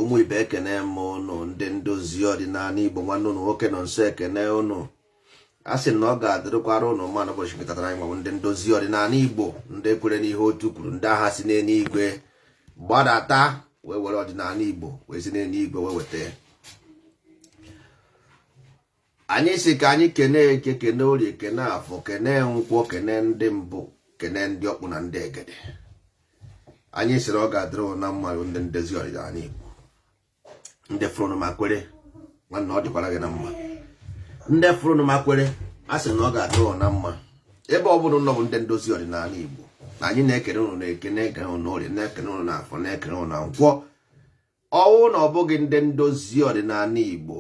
ụmụ ibe ekene m ụnụ ndị ndozi ọdịnala Igbo nwanne ụnụ nwoke nọ nso ekene ụnụ a sị na ọ ga-adịrịkwara ụnụ mmanụ ụbọchị nkịta anyị nwanwe ndị ndozi ọdịnala Igbo ndị kwere n'ihe otu kwuru ndị agha si n'eluigwe gbadata wee were ọdịnala Igbo wee si n'eluigwe wee weta anyị si ka anyị kene eke kene orie kene afọ kene nkwọ kene ndị mbụ kene ndị ọkpụ na ndị egede anyị sịrị ọ ga-adịrị na mmadụ ndị ndozi ọdịnala Igbo ndị fụrụ ma kwere nwanne ọ dịkwara gị na mma ndị fụrụ ma kwere a sị na ọ ga-adịrị na mma ebe ọ bụla ụlọ bụ ndị ndozi ọdịnala Igbo na anyị na-ekene ụnụ na-eke na-ekene ụnụ orie na-ekene ụnụ na afọ na-ekene ụnụ na nkwọ ọwụ na ọ bụghị ndị ndozi ọdịnala Igbo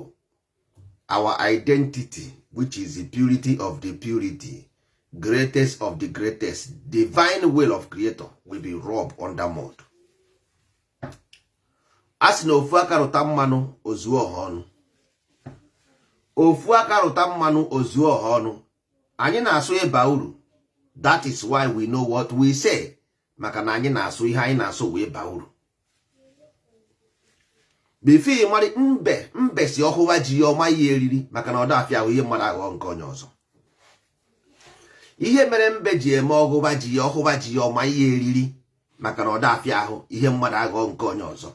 our identity which is the purity of the purity greatest of the greatest divine will of creator will be rubbed under mud. A sị na ofu aka rụta mmanụ ozuo ọha ọnụ ofu aka rụta mmanụ ozuo ọha ọnụ anyị na-asụ ịba uru that is why we know what we say maka na anyị na-asụ ihe anyị na-asụ wee baa uru bifo mmadụ mbe si ọhụwa ji ya ọma ihe eriri maka na ọ dafịa ahụ ihe mmadụ aghọọ nke onye ọzọ ihe mere mbe ji eme ọhụwa ji ya ọhụwa ji ya ọma ihe eriri maka na ọ dafịa ahụ ihe mmadụ aghọọ nke onye ọzọ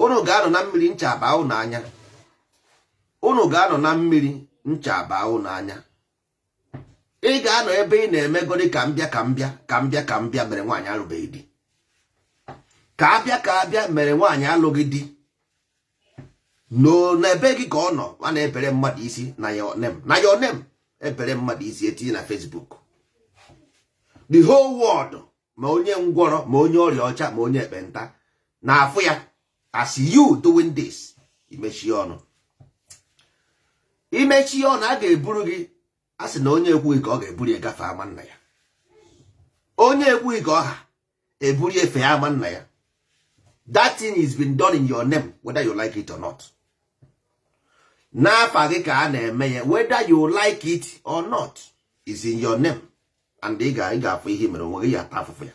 unu ga-anọ na mmiri ncha abaa unu anya unu ga-anọ na mmiri ncha abaa unu anya ị ga-anọ ebe ị na-emegodi ka mbịa mere nwaanyị alụbeghị di ka abịa mere nwaanyị alụghị di no n'ebe gị ka ọ nọ a na-ebere mmadụ isi na ya onem ebere mmadụ isi etinye na Facebook the whole world ma onye ngwọrọ ma onye ọrịa ọcha ma onye ekpenta na-afụ ya as you doing this imechi ọnụ a ga-eburu gị a sị na onye ekwughị ka ọ ga-eburu egafe ama nna ya onye ekwughị ka ọha eburu efe ama nna ya that thing is been done in your name whether you like it or not n'afa gị ka a na-eme ya whether you like it or not is in your name and ị ga-afụ ihe mere onwe gị ya ata afụfụ ya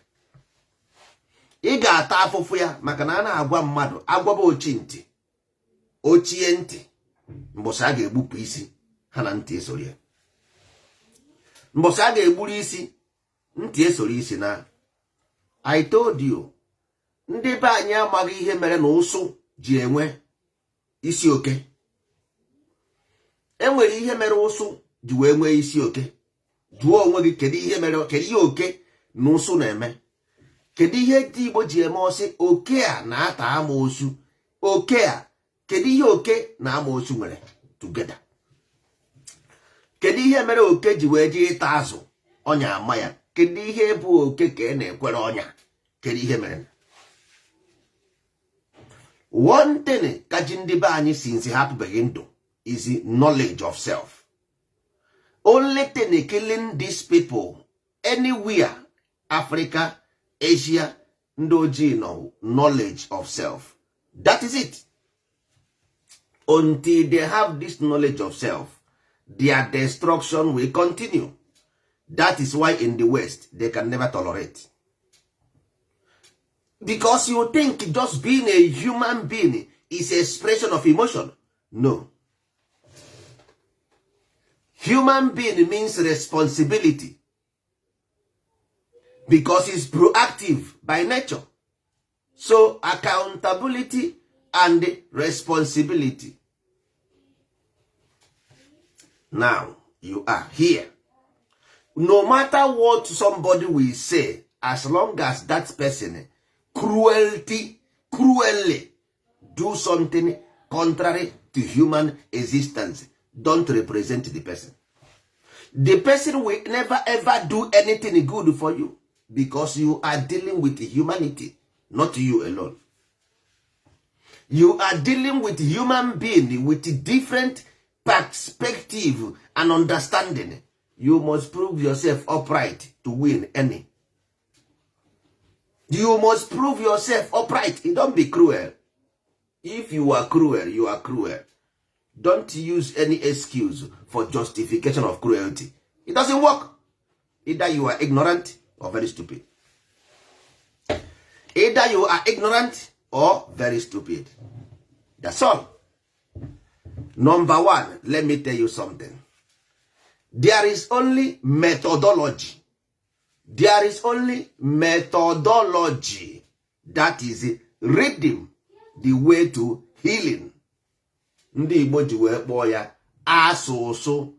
ị ga-ata afụfụ ya maka na a na-agwa mmadụ agwaba ochie ntị mbọsị a ga-egbupụ isi ha na ntị esoro ya mbọsị a ga-egburu isi ntị esoro isi na I told you ndị be anyị amaghị ihe mere na ụsụ ji enwe isi oke enwere ihe mere ụsụ ji wee nwee isi oke jụọ onwe gị kedu ihe oke na ụsụ na-eme kedu ihe ndị Igbo ji eme ọsị oke a na-ata amoosu oke a kedu ihe oke na amoosu nwere together kedu ihe mere oke ji wee ji ịta azụ ọnya ama ya kedu ihe bụ oke ka ị na-ekwere ọnya kedu ihe mere one thing ka ji ndị be anyị since hapụbeghị ndụ is knowledge of self. Only thing killing these people anywhere, Africa, Asia, ndị ojii know knowledge of self. That is it. Until they have this knowledge of self, their destruction will continue. That is why in the West they can never tolerate. Because you think just being a human being is an expression of emotion. No. Human being means responsibility. Because it's proactive by nature. So accountability and responsibility. Now you are here. No matter what somebody will say, as long as that person cruelly do something contrary to human existence, don't represent the person. The person will never ever do anything good for you because you are dealing with humanity, not you alone. You are dealing with human being with different perspective and understanding. You must prove yourself upright to win any. You must prove yourself upright. Don't be cruel. If you are cruel, you are cruel. Don't use any excuse for justification of cruelty. It doesn't work. Either you are ignorant or very stupid. Either you are ignorant or very stupid. That's all. Number one, let me tell you something. There is only methodology. There is only methodology. That is rhythm, the way to healing. Ndị Igbo ji wee kpọọ ya asụsụ.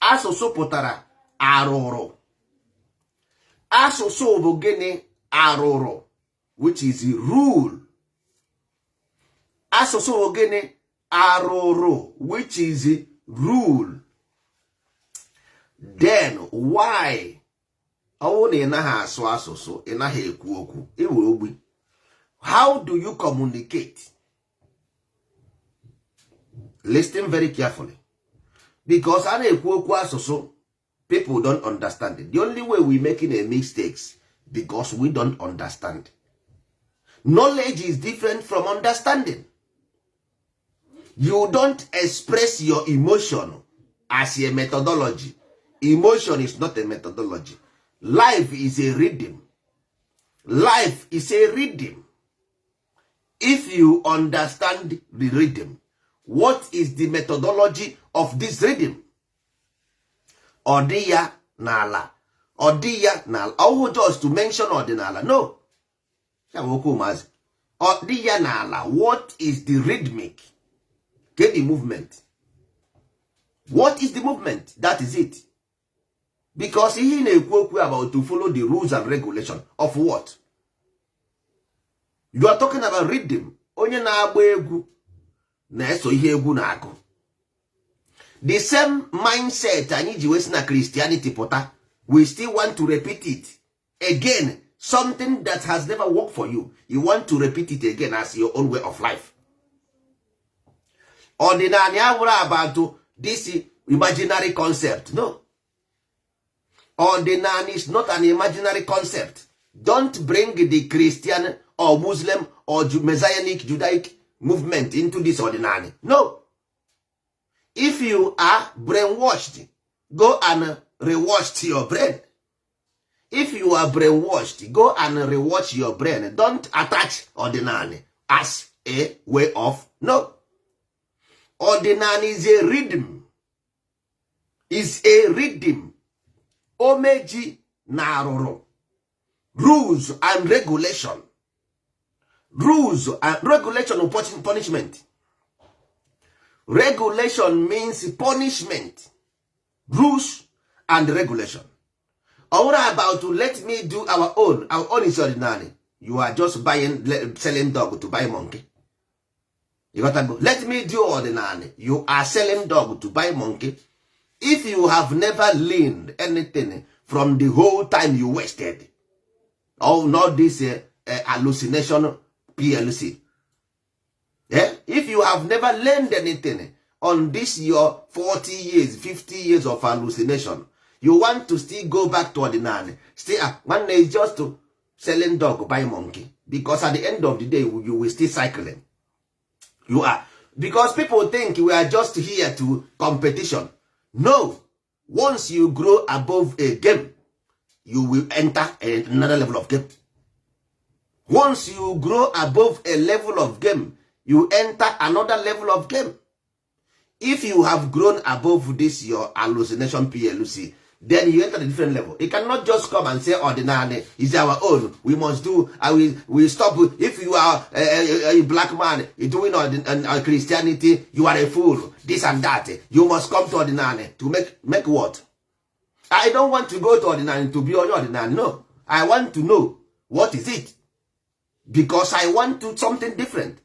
Asụsụ pụtara arụrụ. Asụsụ bụ gịnị? Arụrụ, which is rule. Asụsụ bụ gịnị? Arụrụ, which is rule. Then why? Ọ na ị naghị asụ asụsụ, ị naghị ekwu okwu, iwe ogbi. How do you communicate? Listen very carefully. Because a na-ekwu okwu asụsụ, people don't understand it. The only way we making a mistakes because we don't understand. Knowledge is different from understanding. You don't express your emotion as a methodology. Emotion is not a methodology. Life is a rhythm. Life is a rhythm. If you understand the rhythm, what is the methodology of this rhythm? Ọdịya n'ala. Ọdịya n'ala. Oh, just to mention ọdịnala. No. Ọdịya n'ala. What is the rhythmic? Get the movement. What is the movement? That is it. Because he na-ekwu okwu about to follow the rules and regulation of what? You are talking about rhythm. Onye na-agba egwu na-eso ihe egwu na-akụ. The same mindset anyị ji wesi na Christianity pụta, we still want to repeat it again. Something that has never worked for you, you want to repeat it again as your own way of life. Ordinary about this imaginary concept. No. Ordinary is not an imaginary concept. Don't bring the Christian or Muslim or Messianic Judaic movement into this ordinary. No. If you are brainwashed, go and rewash your brain. If you are brainwashed, go and rewatch your brain. Don't attach ordinary as a way of. No. Ordinary is a rhythm. Is a rhythm. Omeji na arụrụ. Rules and regulation. Rules and regulation of punishment. Regulation means punishment. Rules and regulation. Or about to let me do our own. Our own is ordinary. You are just selling dog to buy monkey. You got to go. Let me do ordinary. You are selling dog to buy monkey. If you have never learned anything from the whole time you wasted, oh, not this hallucination PLC. Yeah? If you have never learned anything on this your 40 years, 50 years of hallucination, you want to still go back to ordinary. Still, one day is just to selling dog, buy monkey. Because at the end of the day, you will still cycling. You are. Because people think we are just here to competition. No. Once you grow above a game, you will enter another level of game. Once you grow above a level of game, you enter another level of game. If you have grown above this, your hallucination PLC, then you enter a different level. You cannot just come and say ordinary is our own. We must do, we stop. If you are a black man, you're doing Christianity, you are a fool. This and that. You must come to ordinary to make what? I don't want to go to ordinary to be ordinary. No. I want to know what is it. Because I want to something different.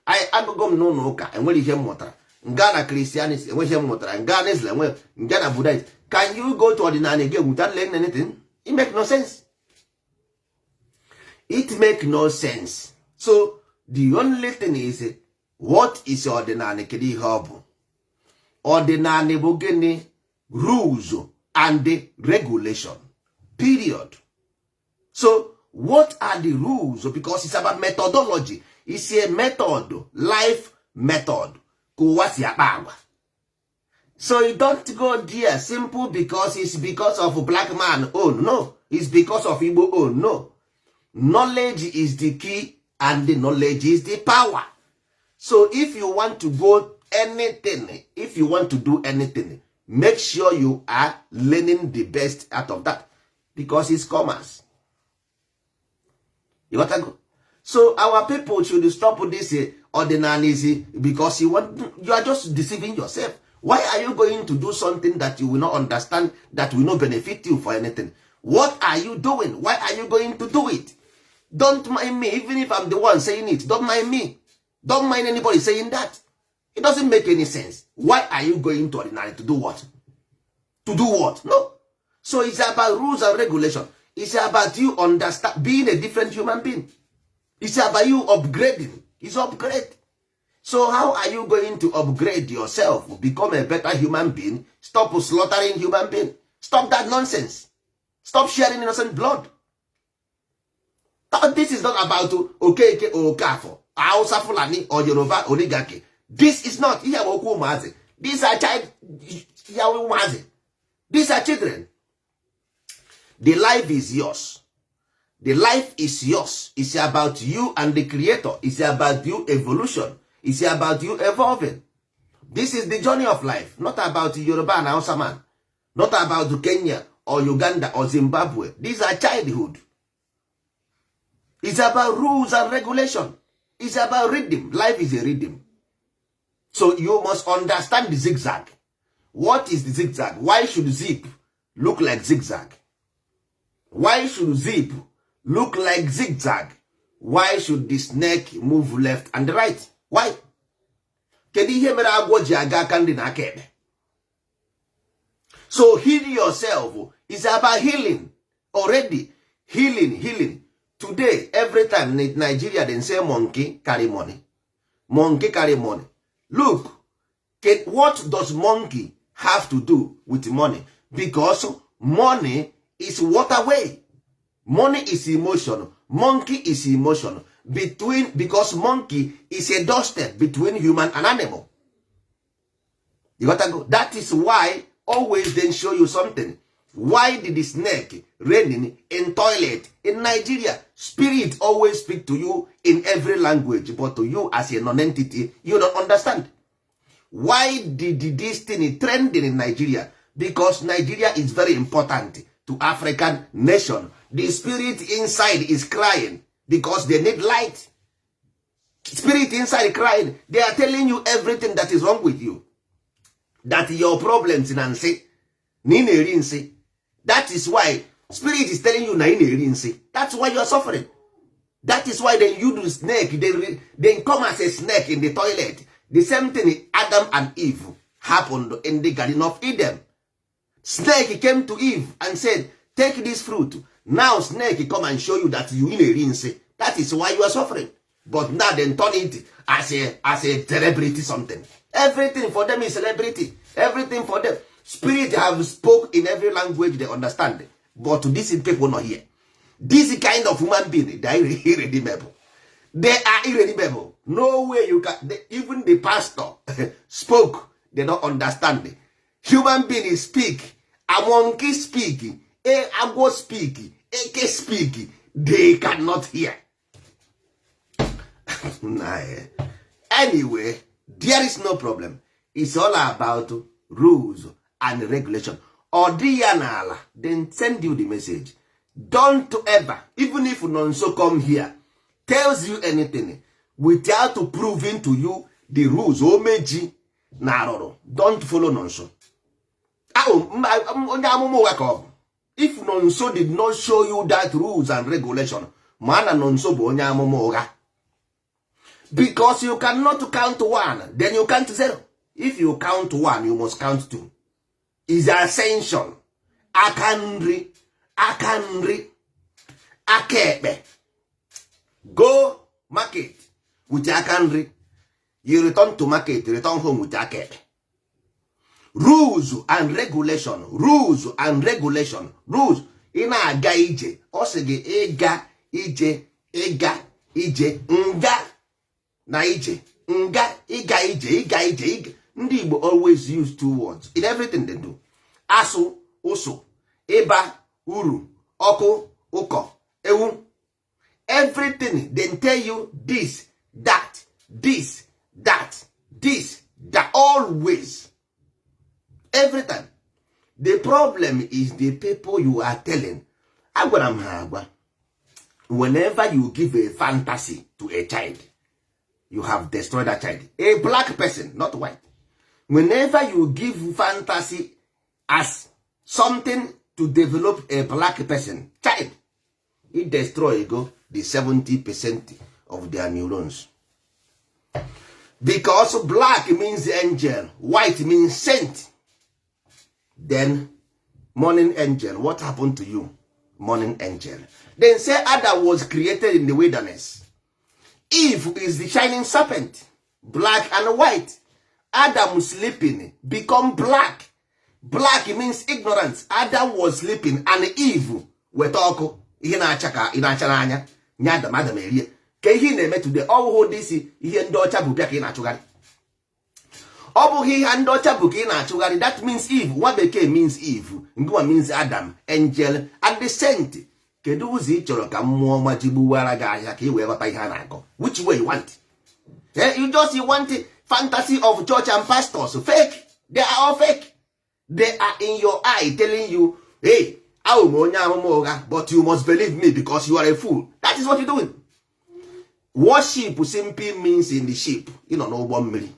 I am going no ka enwere ihe mmụtara. Nga na Christianity enwere ihe mmụtara. Nga na Islam enwere. Nga na Buddhism. Can you go to ordinary again without learning anything? It makes no sense. It makes no sense. So the only thing is, what is ordinary? Kedu ihe ọ bụ? Ordinary bụ gịnị? Rules and regulation. Period. So what are the rules? Because it's about methodology. It's a method, life method. So you don't go there simple because it's because of black man own. No, it's because of Igbo own. No. Knowledge is the key and the knowledge is the power. So if you want to go anything, if you want to do anything, make sure you are learning the best out of that, because it's commerce. You got to go. So our people should stop this ordinary, because you are just deceiving yourself. Why are you going to do something that you will not understand, that will not benefit you for anything? What are you doing? Why are you going to do it? Don't mind me, even if I'm the one saying it. Don't mind me. Don't mind anybody saying that. It doesn't make any sense. Why are you going to ordinary to do what? To do what? No. So it's about rules and regulation. It's about you understand being a different human being. It's about you upgrading. It's upgrade. So how are you going to upgrade yourself, become a better human being? Stop slaughtering human being. Stop that nonsense. Stop sharing innocent blood. This is not about Okeke or Okafo, Hausa Fulani or Yoruba oligarchy. This is not. These are These are children. The life is yours. The life is yours. It's about you and the creator. It's about you evolution. It's about you evolving. This is the journey of life. Not about Yoruba and Hausa man. Not about Kenya or Uganda or Zimbabwe. These are childhood. It's about rules and regulation. It's about rhythm. Life is a rhythm. So you must understand the zigzag. What is the zigzag? Why should zip look like zigzag? Why should zip look like zigzag? Why should the snake move left and right? Why? Kedu ihe mere agwọ ji aga aka ndị na aka ekpe? So heal yourself. It's about healing. Already healing. Today, every time in Nigeria they say monkey carry money. Monkey carry money. Look, what does monkey have to do with money? Because money is waterway. Money is emotion. Monkey is emotion. Because monkey is a dusted between human and animal. You gotta go. That is why always then show you something. Why did the snake raining in toilet in Nigeria? Spirit always speak to you in every language, but to you as a non-entity, you don't understand. Why did this thing trending in Nigeria? Because Nigeria is very important to African nation. The spirit inside is crying because they need light. Spirit inside crying. They are telling you everything that is wrong with you. That your problems in Anse. That is why spirit is telling you that's why you are suffering. That is why they use the snake. They come as a snake in the toilet. The same thing Adam and Eve happened in the Garden of Eden. Snake came to Eve and said, take this fruit. Now snake come and show you that you in a rinse. That is why you are suffering. But now they turn it as a celebrity something. Everything for them is celebrity. Everything for them. Spirit have spoke in every language they understand. But these people not here. This kind of human being, they are irredeemable. They are irredeemable. No way you can. Even the pastor spoke. They don't understand. Human beings speak. A monkey speak. A agwo speak. A K speak. They cannot hear. Anyway, there is no problem. It's all about rules and regulation. Or Dianala, then send you the message. Don't ever, even if Nonso come here, tells you anything without proving to you the rules. Omeji naroro. Don't follow Nonso. If Nonso did not show you that rules and regulation, mana Nonso bo onye amumu oga. Because you cannot count 1, then you count 0. If you count 1, you must count 2. Is ascension. Akanri. Akebe. Go market with akanri. You return to market, return home with akebe. Rules and regulation. Rules. Ina aga ije. Osege ega ije. Nga na ije. Nga iga ije. Ndị Igbo always use 2 words in everything they do. Asụ, ụsụ, ịba, uru, ọkụ, ụkọ, ewu. Everything they tell you this, that, always. Every time. The problem is the people you are telling. Whenever you give a fantasy to a child, you have destroyed that child. A black person, not white. Whenever you give fantasy as something to develop a black person, child, it destroys the 70% of their neurons. Because black means angel, white means saint. Then, morning angel, what happened to you? Morning angel. Then say Adam was created in the wilderness. Eve is the shining serpent, black and white. Adam sleeping, become black. Black means ignorance. Adam was sleeping and Eve were talking. Ihe na-acha n'anya nye Adam erie. Ka ihe na-eme today ọwụhụ disi ihe ndị ọcha bụ bịa ka ị na-achụgharị. Ọ bụghị ihe ndị ọcha bụ ka ị na-achụgharị. That means Eve. Nwa bekee means Eve. Ngwa means Adam, angel, and the saint. Kedu ụzọ ị chọrọ ka mmụọ ọma ji gbuwara gị ahịa ka ị wee ghọta ihe a na-akọ? Which way you want? You want fantasy of church and pastors. Fake. They are all fake. They are in your eye telling you, hey, but you must believe me because you are a fool. That is what you're doing. Worship simply means in the sheep. You don't know 1 million.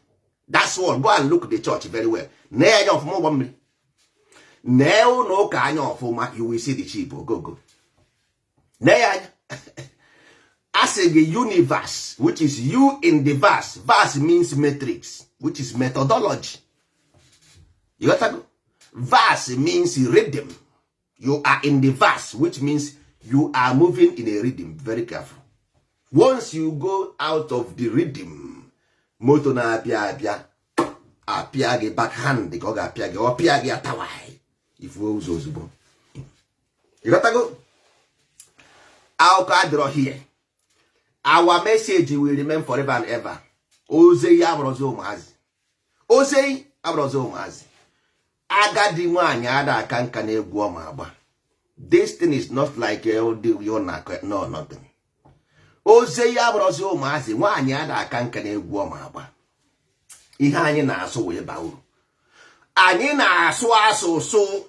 That's what. Go and look at the church very well. You will see the sheep. Go. As a universe, which is you in the verse. Verse means matrix, which is methodology. You got to go. Verse means rhythm. You are in the verse, which means you are moving in a rhythm. Very careful. Once you go out of the rhythm, moto na apia ge backhand, the goga apia ge atawai. If we uzo. You got to go. Our card draw here. Our message will remain forever and ever. Ozei abrozo mazi. Ozei abrozo mazi. Agadi nwanyị ada aka nka na-egwu ọma agba. This thing is not like no nothing. Ozei abrozo mazi nwanyị ada aka nka na-egwu ọma agba. Ihe anyị na-asụ wee ba uru. Anyị na-asụ asụsụ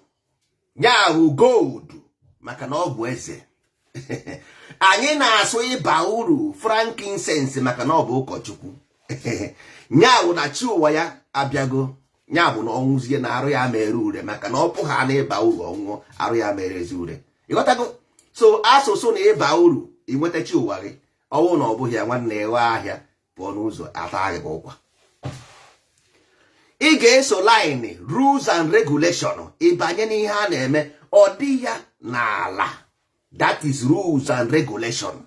nyawu gold maka na ọ bụ eze. Anyị na-asụ ịba uru frankincense maka na ọ bụ ụkọchukwu. Nyawu na chi ụwa ya abịago. Nyawu na ọnwụzie na arụ ya mere ure maka na ọ pụ ha na ịba uru ọnwụọ arụ ya mere ezi ure. Ịghọtago? So asụsụ na ịba uru inweta chi ụwa gị ọwụ na ọ bụghị ya nwanne ewe ahịa pụọ n'ụzọ ata gị ụkwa. Ị ga-eso line rules and regulation ịbanye n'ihe a na-eme ọ dị ya n'ala. That is rules and regulation.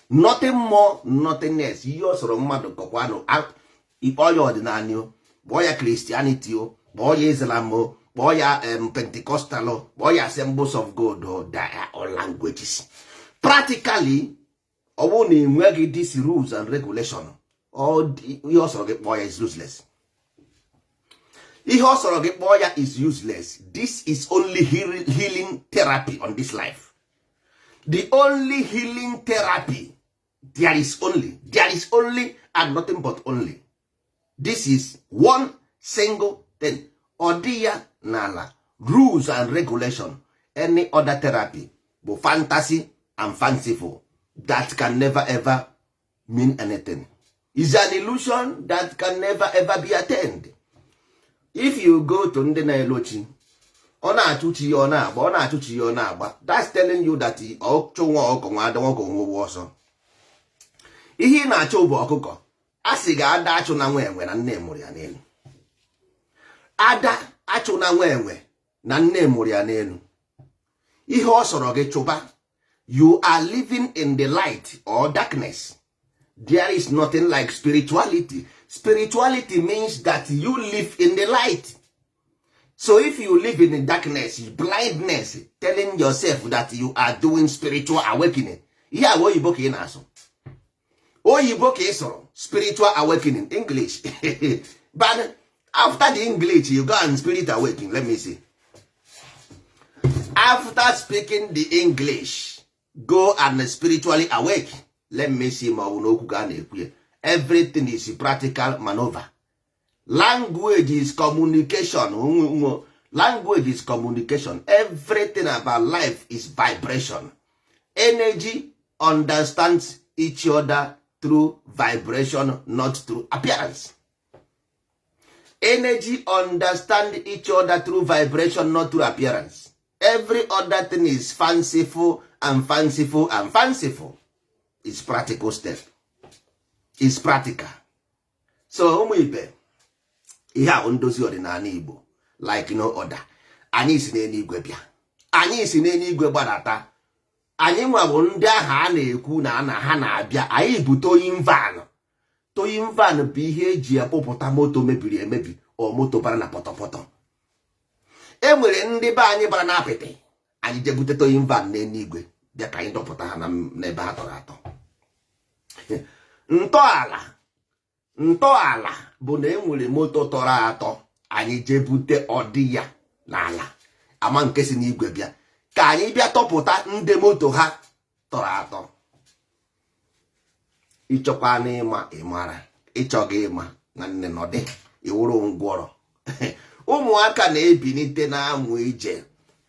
Nothing more, nothing less. Ihe ọ sọrọ mmadụ kọkwanụ ikpe ọya ọdịnala o, kpọọ ya Christianity o, kpọọ ya Islam o, kpọọ ya Pentecostal o, kpọọ ya Assemblies of God o, they are all languages. Practically, ọ bụrụ na enweghị these rules and regulation, ihe ọ sọrọ gị kpọọ ya is useless. Ihe ọ sọrọ gị kpọọ ya is useless. This is only healing therapy on this life. The only healing therapy there is only and nothing but only. This is one single thing. Odia nala. Rules and regulation. Any other therapy, but fantasy and fanciful, that can never ever mean anything. It's an illusion that can never ever be attained. If you go to ndị na-elochi ọ na-achụchi ya ọ na-agba ọ na-achụchi ya ọ na-agba, that's telling you that ọchụ nwa ọkụkọ nwa ada nwoke onwe ọsọ. Ihe ị na-achụ bụ ọkụkọ, a sị ga ada achụ na nwa enwe na nne mụrụ ya n'elu. Ada achụ na nwa enwe na nne mụrụ ya n'elu. Ihe ọ sọrọ gị chụba, you are living in the light or darkness. There is nothing like spirituality. Spirituality means that you live in the light. So if you live in the darkness, blindness, telling yourself that you are doing spiritual awakening, yeah, oyibo ka ị na-asụ. Oyibo ka ị sọrọ spiritual awakening, English. But after the English, you go and spirit awakening. Let me see. After speaking the English, go and spiritually awake. Let me see ma ọ bụ n'okwu ga na-ekwu. Everything is practical maneuver. Language is communication. Language is communication. Everything about life is vibration. Energy understands each other through vibration, not through appearance. Energy understand each other through vibration, not through appearance. Every other thing is fanciful and fanciful and fanciful. It's practical step. It's practical. So ụmụ ibe, ihe a ndozi ọdịnala Igbo like no other. Anyị si n'eluigwe bịa. Anyị si n'eluigwe gbadata. Anyị nwa bụ ndị ahụ a na-ekwu na ha na-abịa. Anyị bụ towing van. Towing van bụ ihe eji akpọpụta moto mebiri emebi o moto bara na pọtọpọtọ. E nwere ndị be anyị bara na apịtị. Anyị jebute towing van n'eluigwe bịa ka anyị dọpụta ha n'ebe ha tọrọ atọ. Ntọala bụ na enwere moto tọrọ atọ. Anyị jebute ọdị ya n'ala ama nke si n'igwe bịa ka anyị bịa tọpụta ndị moto ha tọrọ atọ. Ịchọkwa n'ịma ịmara, ịchọghị ịma na nne nọdị iwuru ngwọrọ. Ụmụaka na-ebinite na-amụ ije.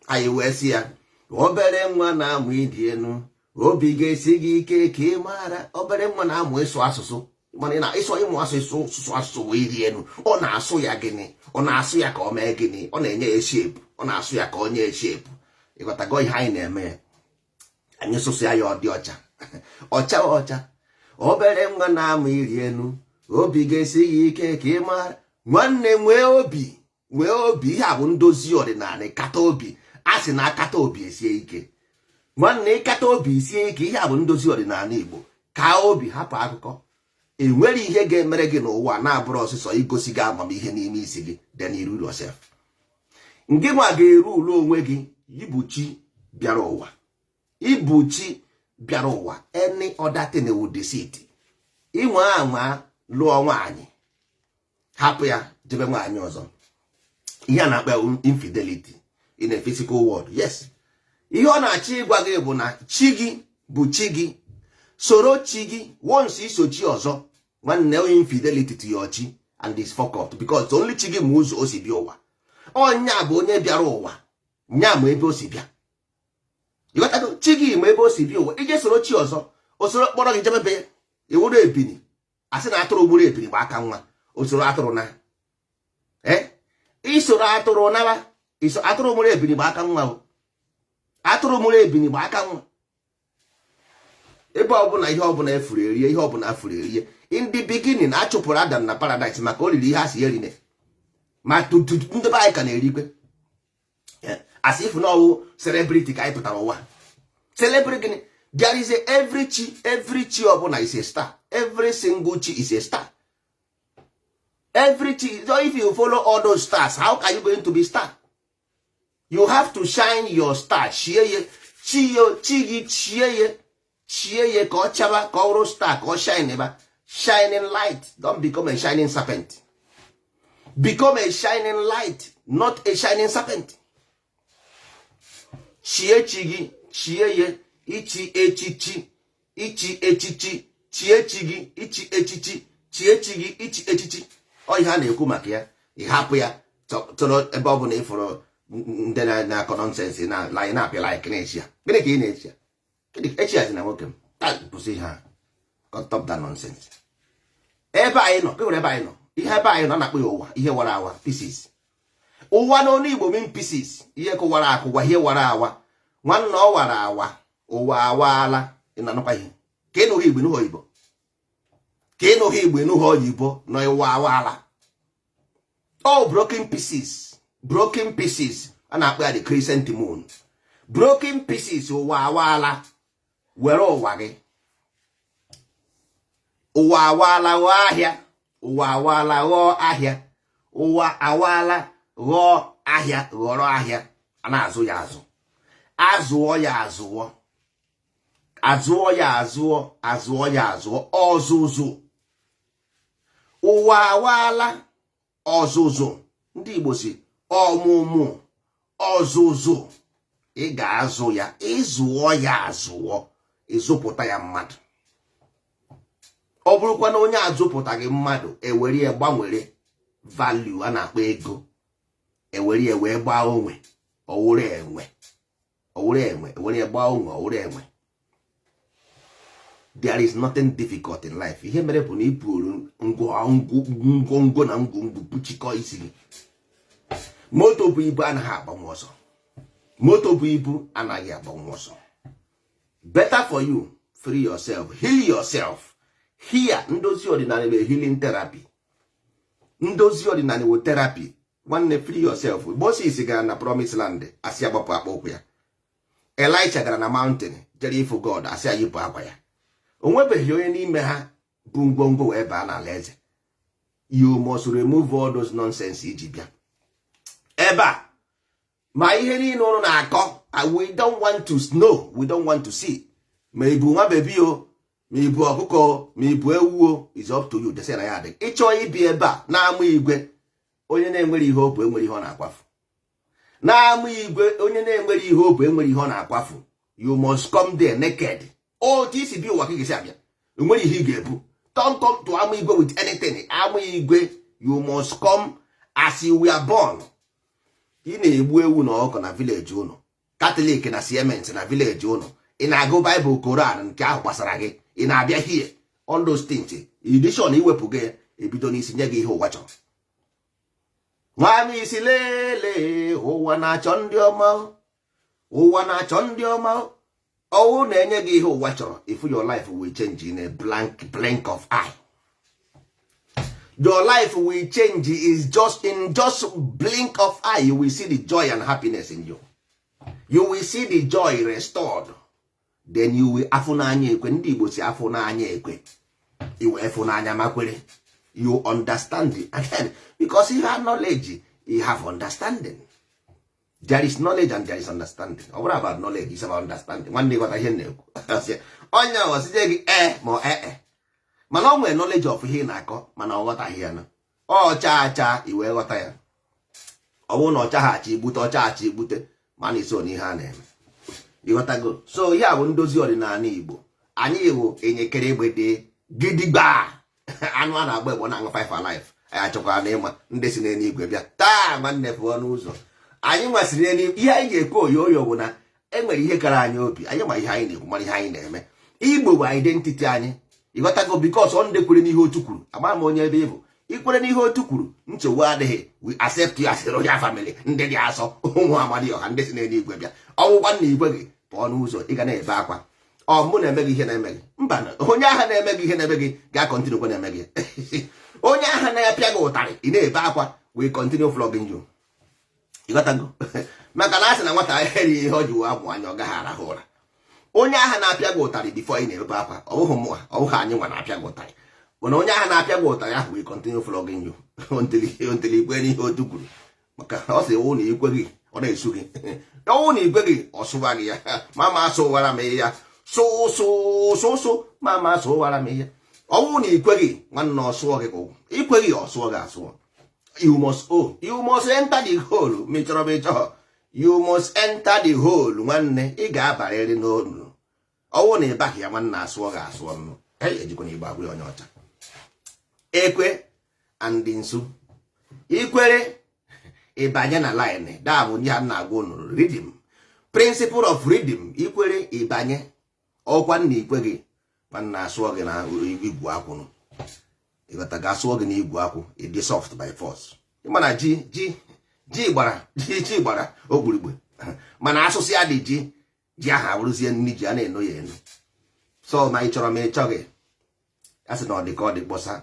Anyị wee sị ya obere nwa na-amụ ịdị enu, obi ga-esi gị ike ka ị mara. Obere nwa na-amụ ịsụ asụsụ, mana na ịsụ ịmụ asụsụ wee dị enu. Ọ na-asụ ya gịnị? Ọ na-asụ ya ka ọ mee gịnị? Ọ na-enye ya shape. Ọ na-asụ ya ka ọ nye shape. Ịghọtago ihe anyị na-eme? Anyị sụsụ ya ọ dị ọcha. Ọcha. Obere nwa na-amụ iri enu, obi ga-esi gị ike ka ị mara. Nwanne nwee obi. Ihe a bụ ndozi ọdịnala. Kata obi. A sị na akata obi esie ike. Nwanne ịkata obi sie ike. Ihe a bụ ndozi ọdịnala Igbo. Ka obi hapụ akụkọ. Enwere ihe ga-emere gị n'ụwa na-abụrụ ọsịsọ igosi gị amamihe n'ime isi gị. Then you rule yourself. Ngị nwa ga-eru ụlọ onwe gị. Ibuchi bịara ụwa. Any other thing will deceit. Inwe anwa lụọ nwaanyị. Hapụ ya jebe nwaanyị ọzọ. Ihe a na-akpa infidelity in a physical world. Yes. Ihe ọ na-achọ ịgwa gị bụ na chi gị bụ chi gị. Soro chi gị. Once iso chi ọzọ, nwanne infidelity to your chi and is fuck up because only chi gị ma ụzọ o si bịa ụwa. Ọnya bụ onye bịara ụwa. Nya ma ebe o si bịa. Ịghọtago chi gị ma ebe o si bịa ụwa. Ije soro chi ọzọ, o soro kpọrọ gị jebebe ya. Iwuru ebini. Asị na atụrụ gburu ebini gba aka nwa. O soro atụrụ na. Isoro atụrụ naba. Atụrụ mụrụ ebini gba aka nwa. Atụrụ mụrụ ebini gba aka nwa. Ebe ọbụla ihe ọbụla efuru erie, ihe ọbụla afuru erie. In the beginning, achụpụrụ Adam na paradise maka o riri ihe asị erine. Ma tutu ndị be anyị ka na-erikwe. As if no celebrity ka anyị pụtara ụwa. Celebrity, there is every chi ọbụla is a star. Every single chi is a star. Every chi. So if you follow all those stars, how are you going to be star? You have to shine your star. Chie ye ka ọ chaba ka ọ star ka ọ shine eba. Shining light. Don't become a shining serpent. Become a shining light, not a shining serpent. Chie chigi, chie ye, ichi echichi, chie chigi, ichi echichi, chie chigi, ichi echichi. Ọ ihe a na-ekwu maka ya, ịhapụ ya, tọrọ ebe ọ bụ na ịfụrụ ndị na-akọ nọnsensị na line apịa like na-echi ya. Gịnị ka ị na-echi ya? Echi ya si na nwoke m. Pụsị ihe a. Stop that nonsense. Ebe anyị nọ, ebe anyị nọ. Ihe ebe anyị nọ na-akpọ ya ụwa, ihe wara awa, pieces. Ụwa n'onu Igbo mean pieces. Ihe kụwara akụwa, ihe wara awa. Nwanne ọ wara awa, ụwa awaala. Ị na-anụkwa ihe. Ka ị nụghị Igbo nụghị Igbo. Ka ị nụghị Igbo nụghị Oyibo nọ ịwa awaala. All broken pieces. Broken pieces. A na-akpọ ya the crescent moon. Broken pieces ụwa awaala. Were ụwa gị. Ụwa awaala ghọọ ahịa. Ụwa awaala ghọọ ahịa. Ụwa awaala ghọọ ahịa ghọrọ ahịa. A na-azụ ya azụ. Azụọ ya azụọ. Azụọ ya azụọ. Azụọ ya azụọ. Ọzụzụ. Ụwa awaala ọzụzụ. Ndị Igbo si ọmụmụ. Ọzụzụ. ị ga-azụ ya, ịzụọ ya azụọ, ịzụpụta ya mmadụ. Ọ bụrụkwa na onye azụpụtaghị mmadụ, ewere ya gbanwere value a na-akpọ ego, ewere ya wee gbaa onwe, owere enwe, ewere ya gbaa onwe, owere enwe. There is nothing difficult in life. Ihe mere bụ na iburu ngwongwo na ngwongwo buchikọ isi gị. Moto bụ ibu anaghị agbanwe ọsọ. Moto bụ ibu anaghị agbanwe ọsọ. Better for you, free yourself, heal yourself. Here, ndozi ọdịnala bụ healing therapy. Ndozi ọdịnala bụ therapy. Nwanne, free yourself. Moses gara na promised land, asị agbapụ akpa ụkwụ ya. Elisha gara na mountain, jere ifu God, asị ayipụ akwa ya. O nwebeghị onye n'ime ha bụ ngwongwo wee baa n'ala eze. You must remove all those nonsense iji bịa ebe a. Ma ihe niile ụnụ na-akọ, we don't want to know, we don't want to see. Ma ibu nwa bebi o, ma ibu ọkụkọ, ma ibu ewu o, is up to you. Dese na ya adịghị. Ịchọ ibi ebe a na-amụ igwe, onye na-enwere ihe obu enwere ihe ọ na-akwafu. Na-amụ igwe, onye na-enwere ihe obu enwere ihe ọ na-akwafu. You must come there naked. Oh, this is be ụwa ka ị ga-esi abịa. Enwere ihe ị ga-ebu. Don't come to amụ igwe with anything. Amụ igwe, you must come as you were born. Ị na-egbu ewu na ọkụkọ na village ụnụ, Catholic na Siemens na village ụnụ, ị na-agụ Bible, Koran nke ahụ gbasara gị, ị na-abịa here, all those things, edition iwepụ gị, ebido n'isi nye gị ihe ụwa chọrọ. Nwanyị isi lele, ụwa na-achọ ndị ọma, ụwa na-achọ ndị ọma. Ọwụ na-enye gị ihe ụwa chọrọ, if your life will change in a blink of eye. Your life will change is just blink of eye. You will see the joy and happiness in you. You will see the joy restored. Then you will afunanya ekwe. Ndị Igbo si afunanya ekwe. You afunanya makwere. You understand it again because you have knowledge. You have understanding. There is knowledge and there is understanding. What about knowledge? It's about understanding. One day what I hear Onya was saying mo mana o nwere knowledge of ihe na-akọ mana ọ ghọtaghị ya na ọcha iwe ghọta ya. Ọ bụrụ na ọchaghachi igbute ọchaghachi igbute mana iso n'ihe a na-eme. Ịghọtago? So ihe a bụ ndozi ọdịnala Igbo. Anyị Igbo enyekere egbede gidigba anụ a na-agba egbo na-aṅụ 5 alive. Anyị achọkwara na ịma ndị si n'eluigwe bịa taa nwanne pụọ n'ụzọ. Anyị nwasịrị n'eluigwe. Ihe anyị ga-ekwe oyoyo bụ na enwere ihe kara anyị obi. Anyị ma ihe anyị na-ekwu mara ihe anyị na-eme. Igbo bụ identity anyị. Ịghọtago? Because ọ ndekwere n'ihe otu kwuru. Ama m onye ebe ịbụ. Ikwere n'ihe otu kwuru, nchegbu adịghị. We accept you as a royal family. Ndị dị asọ ụmụ amadi ọha ndị si n'eluigwe bịa. Ọwụkwa na igwe gị pụọ n'ụzọ ị ga na-ebe akwa. Ọ mụ na-eme gị ihe na-eme gị. Mba, onye ahụ na-eme gị ihe na-eme gị ga-continue kwa na-eme gị. Onye ahụ na-apịa gị ụtarị ị na-ebe akwa, we continue flogging you. Ịghọtago? Maka na asị na nwata ahịrị ihe ọ ji wee amụ anya ọ gaghị arahụ ụra. Onye ahụ na-apịa gị ụtarị before ị na-ebe akwa, ọ bụghị mụ, ọ bụghị anyị nwa na-apịa gị ụtarị. Mana onye ahụ na-apịa gị ụtarị ahụ we continue flogging you until ikwe n'ihe otu kwuru. Maka ọ sị wụ na ikwe gị ọ na-esu gị. Ọwụ na ikwe gị ọ sụwa gị ya. Mama sụwara m ya. So mama sụwara m ya. Ọwụ na ikwe gị nwanne ọ sụọ gị kwụ. Ikwe gị ọ sụọ gị asụọ. You must enter the hole. Mechọrọ. You must enter the hole. Nwanne ị ga-abarịrị n'olu. Ọwụ na ịbaghị ya nwanne asụọ gị asụọ nnụ. Ejikwa na igbo agwụ onye ọcha. Ekwe and nsu. Ikwere ịbanye na line. Da bụ ihe a na-agwa unu. Rhythm. Principle of rhythm. Ikwere ịbanye. Ọkwa nna ikwe gị nwanne asụọ gị na igwu akwụnụ. Ịghọta ga-asụọ gị na igwu akwụ. Ịdị soft by force. Ịmana ji gbara ogbirigbe. Mana asụsụ ya dị ji aha bụrụzie nri ji a na-eno ya enu. So ma ị chọrọ ma ị chọghị. A sị na ọ dị ka ọ dị kpọsa,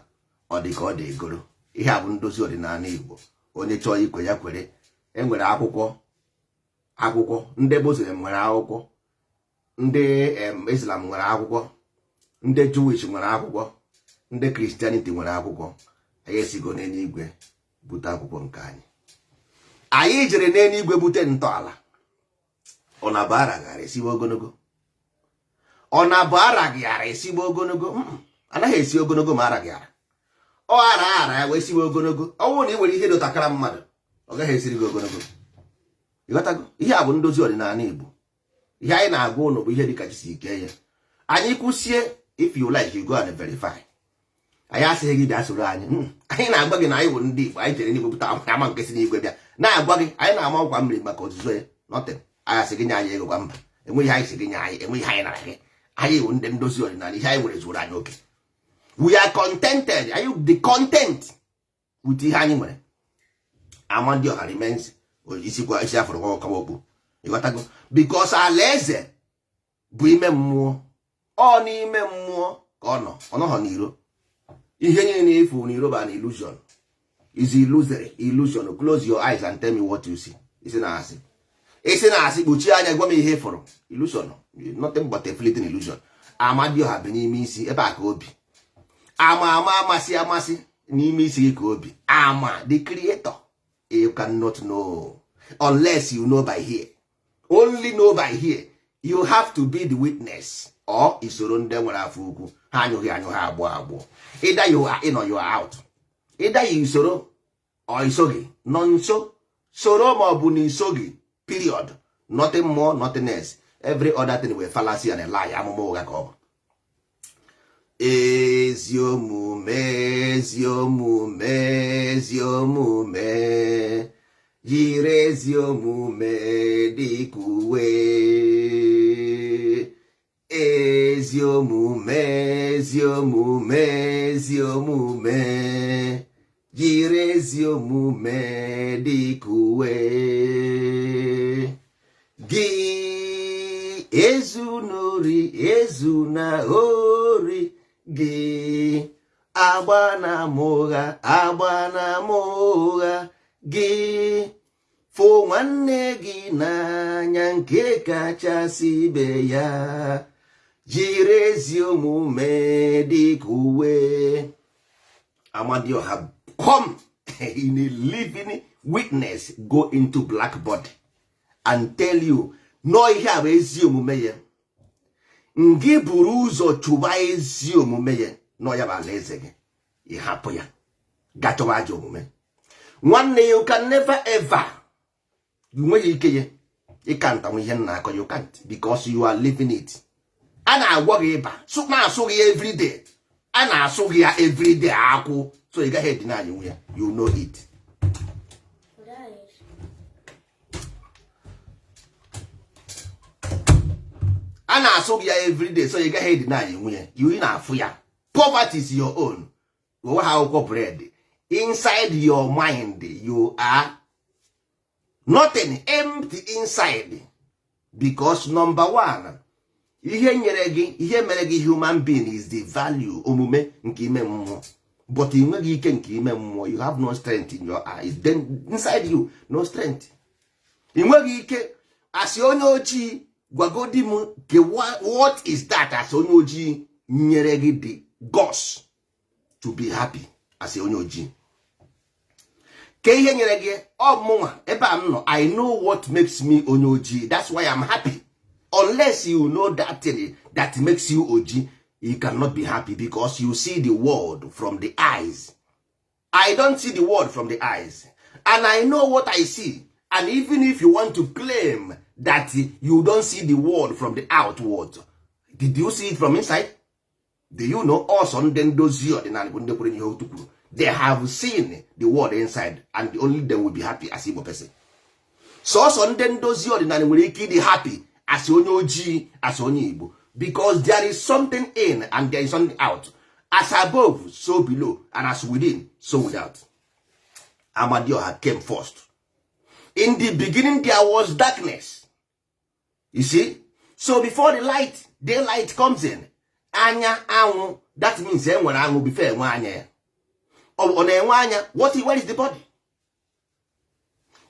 ọ dị ka ọ dị egoro. Ihe a bụ ndozi ọdịnala Igbo. Onye chọọ ikwe ya kwere. Enwere akwụkwọ ndị Muslim nwere akwụkwọ, ndị Islam nwere akwụkwọ, ndị Jewish nwere akwụkwọ, ndị Christianity nwere akwụkwọ. Anyị esigo n'eluigwe bute akwụkwọ nke anyị. Anyị jere n'eluigwe bute ntọala. Ọ na-abụ araghara esibe ogologo. Ọ na-abụ araghara esibe ogologo. Anaghị esi ogologo ma araghara. Ọ ara wee sibe ogologo. Ọ bụrụ na ị nwere ihe dotakara mmadụ, ọ gaghị esiri gị ogologo. ịghọtago ihe a bụ ndozi ọdịnala Igbo. Ihe anyị na-agwa ụnụ bụ ihe dịka chisi ike ya. Anyị kwụsie if you like you go and verify. Anyị asịghị gị bịa soro anyị. Anyị na-agwa gị na anyị bụ ndị Igbo, anyị chere n'Igbo pụta ama nke si n'igwe bịa na-agwa gị anyị na-ama nkwa mmiri maka ozuzo ya nothing. Anyị asị gị nye anyị ego kwa mba, enweghị anyị si gị nye anyị, enweghị anyị nara gị. Anyị bụ ndị ndozi ọdịnala, ihe anyị nwere zuru anyị oke. We are contented. Are you the content with ihe anyị nwere? Amadioha remains isikwa isi afọ ọkawa okpu. Ịghọtago? Because alaeze bụ ime mmụọ. Ọ n'ime mmụọ ka ọ nọ, ọ nọghọ n'iro. Ihe niile efu n'iro bụ an illusion. Is illusory, illusion. Close your eyes and tell me what you see. Isi na-asị. Isi na-asị kpuchie anya gwa m ihe fọrọ. Illusion. Nothing but a fleeting illusion. Amadioha bụ n'ime isi ebe a ka obi. Amasị n'ime isi ka obi. Ama the creator. You cannot know unless you know by here. Only know by here. You have to be the witness. Or isoro ndị nwere afọ ukwu ha anyụghị anyụ ha abụọ abụọ. Either you are in or you are out. Either you isoro or isoghị. Nọ nso soro ma ọ bụ na isoghị. Period. Nothing more, nothing else. Every other thing were fallacy and a lie. Amụma ụgha ka ọ bụ. Ezi omume, ezi omume, ezi omume. Yiri ezi omume dịka uwe. Ezi omume, ezi omume, ezi omume. Yiri ezi omume dịka uwe. Gị ezunori, ezuna ori. Gị agba na mụgha, agba na mụgha. Gị fụ nwanne gị n'anya nke kachasị ibe ya. Jiri ezi omume dịka uwe. Amadioha come in a living witness go into black body and tell you no ihe a bụ ezi omume ya. Ngị buru ụzọ chụba ezi omume ya nọ ya bụ alaeze gị. Ị hapụ ya gachọba ajọ omume. Nwanne you can never ever. Nweghị ike ya ịkanta nwe ihe nna akọ you can't because you are living it. A na-agwọ gị ịba na-asụ gị everyday. A na-asụ gị ya everyday akwụ so ị gaghị edina anyị nwe ya. You know it. A na-asụ gị ya everyday so ị gaghị edina anyị nwe ya. You na-afụ ya. Poverty is your own. Owe ha akwụkwọ bread. Inside your mind you are nothing, empty inside. Because number one, ihe nyere gị, ihe mere gị human being is the value omume nke ime mmụọ. But ị nweghị ike nke ime mmụọ. You have no strength in your eyes. Then inside you no strength. Ị nweghị ike asị onye ojii gwagodi m ke what is that as onye ojii nyere gị the guts to be happy as onye ojii. Ke ihe nyere gị ọmụnwa ebe a m nọ. I know what makes me onye ojii. That's why I'm happy. Unless you know that thing that makes you oji, you cannot be happy because you see the world from the eyes. I don't see the world from the eyes. And I know what I see. And even if you want to claim that you don't see the world from the outward, did you see it from inside? Do you know also they have seen the world inside and only them will be happy as Igbo person. So ndozi ọdịnala nwere ike ịdị happy as onye ojii as onye Igbo because there is something in and there is something out. As above, so below, and as within, so without. Amadioha came first. In the beginning there was darkness. You see? So before the light, daylight comes in. Anya anwụ, that means enwere anwụ before enwe anya. Ọ na-enwe anya, where is the body?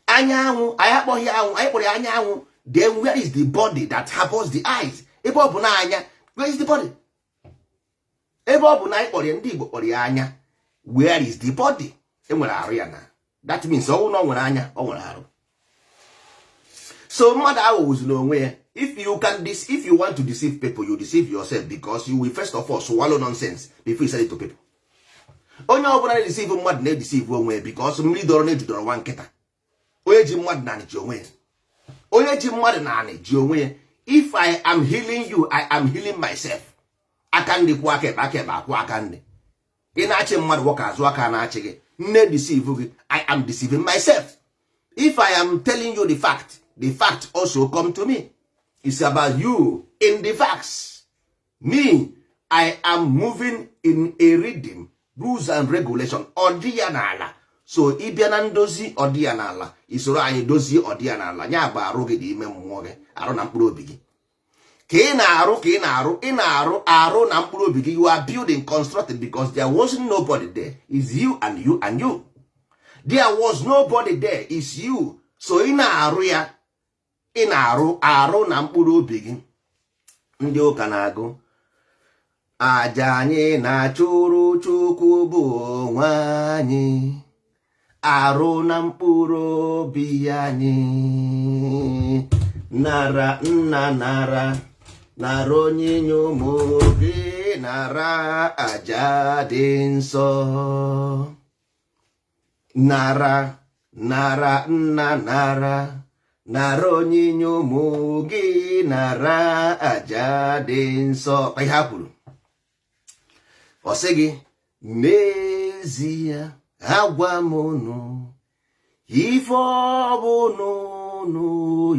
Anya anwụ, anyị akpọghị anwụ, anyị kpọrọ anya anwụ. Then where is the body that harbors the eyes? Ebe ọ bụ na anya, where is the body? Ebe ọ bụ na anyị kpọrọ ndị Igbo kpọrọ ya anya, where is the body? Enwere arụ ya na. That means ọ na ọ nwere anya, ọ nwere arụ. So mmadụ ahụhụzi n'onwe ya. If you want to deceive people, you deceive yourself because you will first of all swallow nonsense before you sell it to people. Onye ọbụla na-deceive mmadụ na-edeceive onwe ya because mmiri dọrọ na-ejidọrọ nwa nkịta. Onye ji mmadụ na-anịchi onwe ya. onye ji mmadụ naanị ji onwe ya. If I am healing you, I am healing myself. Aka ndị kwụ aka ekpe, aka ekpe akwụ aka ndị. Ị na-achị mmadụ nwoke azụ aka na-achị gị, nne deceive gị, I am deceiving myself. If I am telling you the fact also come to me. It's about you in the facts. Me, I am moving in a rhythm, rules and regulation, ọdịnala. So ịbịa na ndozi ọdịnala, isoro anyị dozie ọdịnala, nya bụ arụ gị dị ime mmụọ gị, arụ na mkpụrụ obi gị. Ka ị na-arụ arụ na mkpụrụ obi gị. You are building, constructed, because there wasn't nobody there. It's you and you and you. There was nobody there. It's you. So ị na-arụ ya, ị na-arụ arụ na mkpụrụ obi gị. Ndị ụka na-agụ aja anyị na-achụrụ Chukwu bụ onwe anyị, arụ na mkpụrụ obi anyị. Nara nna nara onyinye ụmụ gị, nara aja dị nsọ. Nara nna nara onyinye ụmụ gị, nara aja dị nsọ. Ihe ha kwuru, ọ sị gị n'ezie agwa m unu, ife ọ bụ n'unu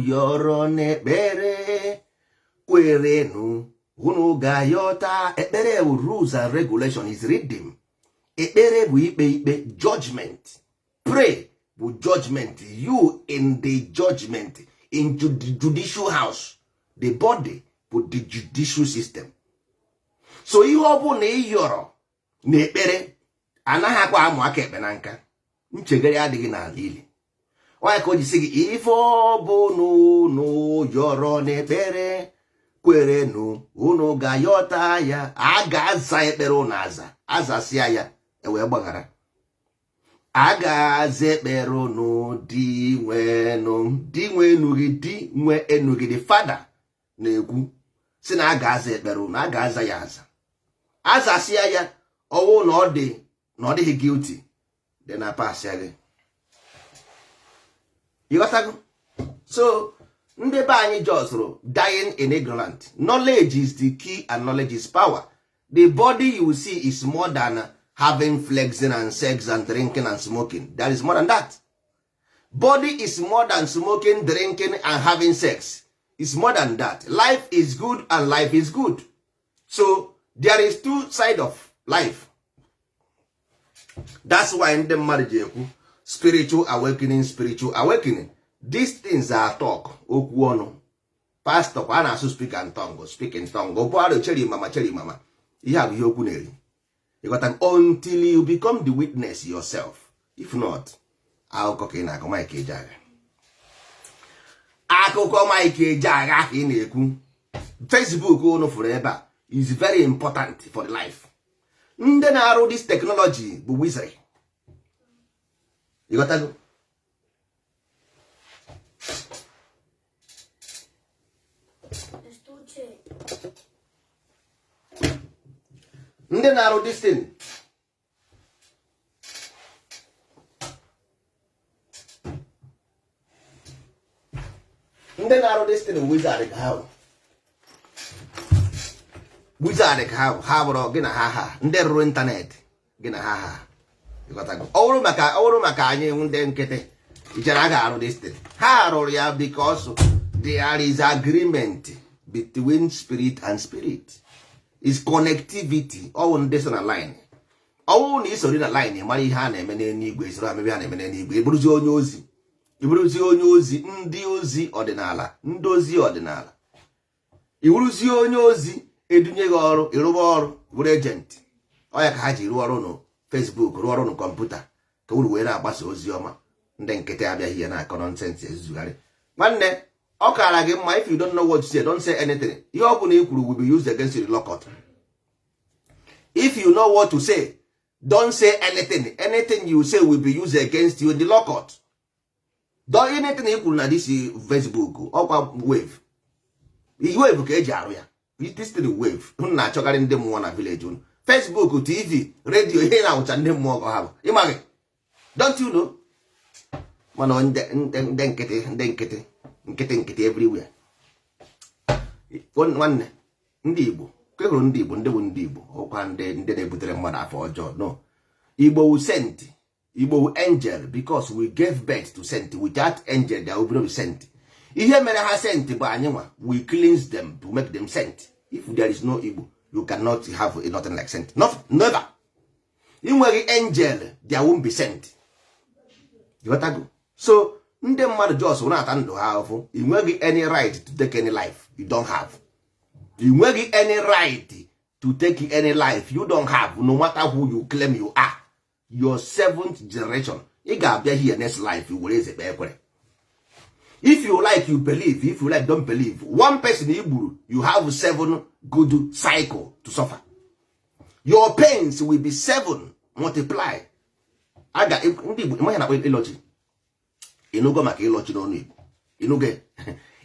yọrọ n'ekpere kwerenụ, unu ga-ayọta. Ekpere bụ rules and regulation, is rhythm. Ekpere bụ ikpe, judgment. Pray bụ judgment. You in the judgment, in the judicial house. The body bụ the judicial system. So ihe ọ bụ na ị yọrọ n'ekpere, anaghị akwa amụ aka ekpe na nka. Nchegharị adịghị n'ala ili. Onye ka o ji sị gị ife ọ bụ n'unu yọrọ n'ekpere kwerenụ, unu ga-ayọta ya. A ga-aza ekpere unu azasịa ya, ewee gbaghara. A ga-aza ekpere unu di nwenu gị, di nwe enu gị. The father na-ekwu si na a ga-aza ekpere unu, a ga-aza ya azasịa ya. Ọwụ na ọ dịghị guilty, dị na pass ya gị. You got. So ndị be anyị jọsụrụ dying in ignorant. Knowledge is the key and knowledge is power. The body you see is more than having flexing and sex and drinking and smoking. There is more than that. Body is more than smoking, drinking and having sex. It's more than that. Life is good and life is good. So there is two sides of life. That's why in the marriage, spiritual awakening. These things are talk. Okwu ọnụ. Pastor kwa na-asụ speak in tongue. Obuado cheri mama. Ihe a bụ ihe okwu na-eri. You got an until you become the witness yourself. If not, akụkọ ka ị na-akọ Mike Ejeagha. Akụkọ Mike Ejeagha ka ị na-ekwu. Facebook unu fụrụ ebe a is very important for the life. Ndị na-arụ this technology bụ wizard. You got to. Ndị na-arụ this thing. Ndị na-arụ this thing wizard ka ha. Wizard ka ha bụrụ gị na ha. Ndị rụrụ ịntanetị gị na ha. Ọ bụrụ maka anyị ndị nkịtị ichere a ga-arụ this thing. Ha rụrụ ya because there is agreement between spirit and spirit. Is connectivity. Ọwụ ndị so na line. Ọwụ na isori na line mara ihe a na-eme n'eluigwe, isoro amebi a na-eme n'eluigwe. Ịbụrụzi onye ozi, ndị ozi ọdịnala, ndozi ọdịnala. Ịbụrụzi onye ozi, edunye gị ọrụ, ịrụba ọrụ, bụrụ agent. Ọ ya ka ha ji rụọ ọrụ na Facebook, rụọ ọrụ na kọmputa, ka uru wee na-agbasa ozi ọma. Ndị nkịtị abịaghị ya na-akọ nonsense ezuzugharị. Nwanne, ọ kaara gị mma. If you don't know what to say, don't say anything. Ihe ọ bụla i kwuru will be used against you in law court. If you know what to say, don't say anything. Anything you say will be used against you in the law court. Don't anything i kwuru na this Facebook, ọkwa wave. Wave ka eji arụ ya. This thing wave. Unu na-achọkarị ndị mmụọ na village unu. Facebook, TV, radio, ihe na-awụcha ndị mmụọ ka ha bụ. Ịmaghị? Don't you know? Mana ndị nkịtị. nkịtị everywhere. Nwanne ndị Igbo kehụrụ ndị Igbo ndị bụ ndị Igbo ọkwa ndị na-ebutere mmadụ afọ ọjọọ. No, Igbo wu sent, Igbo wu angel, because we gave birth to sent. Without angel there will be sent. Ihe mere ha sent bụ anyị nwa, we cleanse them to make them sent. If there is no Igbo, you cannot have a nothing like sent. Never. Inweghị angel, there won't be sent. You got to go. So ndị mmadụ just na-ata ndụ ha ahụhụ. You nweghị any right to take any life you don't have. You nweghị any right to take any life you don't have, no matter who you claim you are. Your 7th generation. Ị ga-abịa here next life, you will eze ekwere. If you like, you believe. If you like, don't believe. One person Igbo, you have 7 good cycle to suffer. Your pains will be 7 multiply. Aga ndị Igbo ịma ya na ịlọchi. Ịnụgo maka ịlọchi n'ọnụ Igbo. Ịnụgo.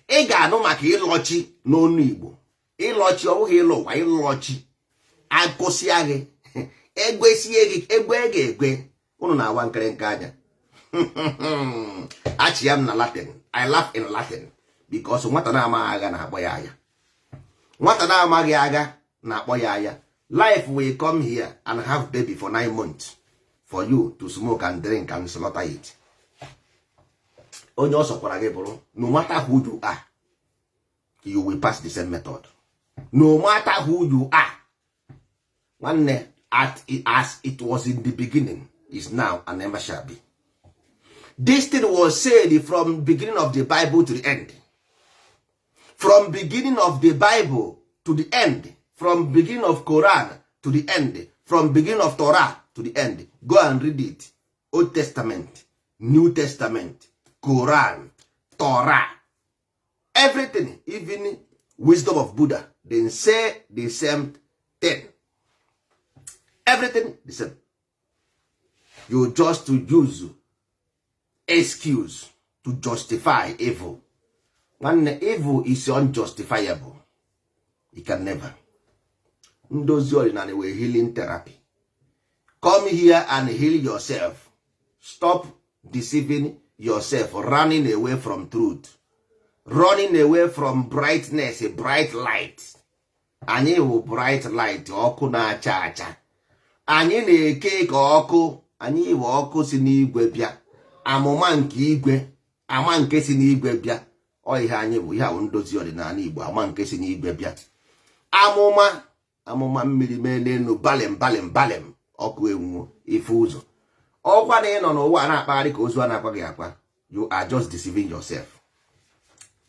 Ị ga-anụ maka ịlọchi n'ọnụ Igbo. Ịlọchi ọ bụghị ịlọ ụwa, ịlọchi. Akụsịa gị. Egwesie gị, egwe. Unu na-awa nkịrịnka anya. Achị ya m na Latin. I laugh in Latin because nwata na-amaghị agha na-akpọ ya aya. Nwata na-amaghị agha na-akpọ ya aya. Life will come here and have baby for 9 months for you to smoke and drink and slaughter it. Onye ọsọ kwara gị bụrụ, no matter who you are, you will pass the same method. No matter who you are. Nwanne, as it was in the beginning, is now and never shall be. This thing was said from beginning of the Bible to the end. From beginning of the Bible to the end. From beginning of Quran to the end. From beginning of Torah to the end. Go and read it. Old Testament, New Testament, Quran, Torah. Everything, even wisdom of Buddha, they say the same thing. Everything the same. You just to use excuse to justify evil. When evil is unjustifiable, you can never. Ndozi ordinary way healing therapy. Come here and heal yourself. Stop deceiving yourself, running away from truth, running away from brightness, a bright light. Anyị wụ bright light, ọkụ na-acha acha. Anyị na-eke ka ọkụ, anyị wụ ọkụ si n'igwe bịa. Amụma nke igwe, ama nke si n'igwe bịa. Ọ ihe anyị bụ, ihe ahụ ndozi ọdịnala Igbo, ama nke si n'igwe bịa. Amụma mmiri mee n'elu balem ọkụ enwuo ife ụzọ. Ọkwa na ị nọ n'ụwa na-akpagharị ka ozu a na-akwa gị akwa. You are just deceiving yourself.